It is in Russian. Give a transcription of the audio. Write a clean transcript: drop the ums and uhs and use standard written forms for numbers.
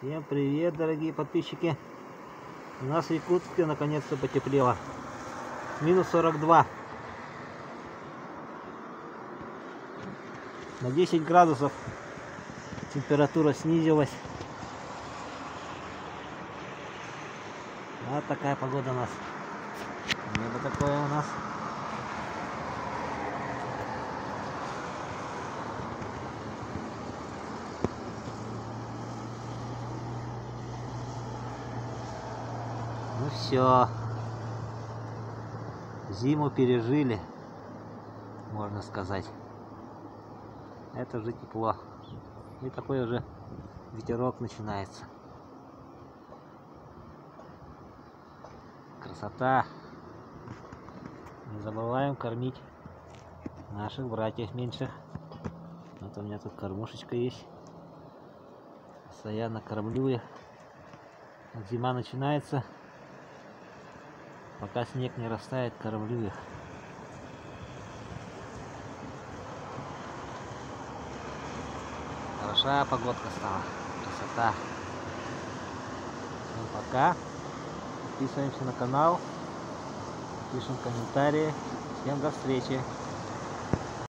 Всем привет, дорогие подписчики! У нас в Якутске наконец-то потеплело. Минус 42. На 10 градусов температура снизилась. Вот такая погода у нас. Небо такое у нас. Ну все, зиму пережили, можно сказать. Это уже тепло. И такой уже ветерок начинается. Красота. Не забываем кормить наших братьев меньших. Вот у меня тут кормушечка есть. Постоянно кормлю их. Вот зима начинается. Пока снег не растает, кормлю их. Хорошая погодка стала. Красота. Всем пока. Подписываемся на канал. Пишем комментарии. Всем до встречи.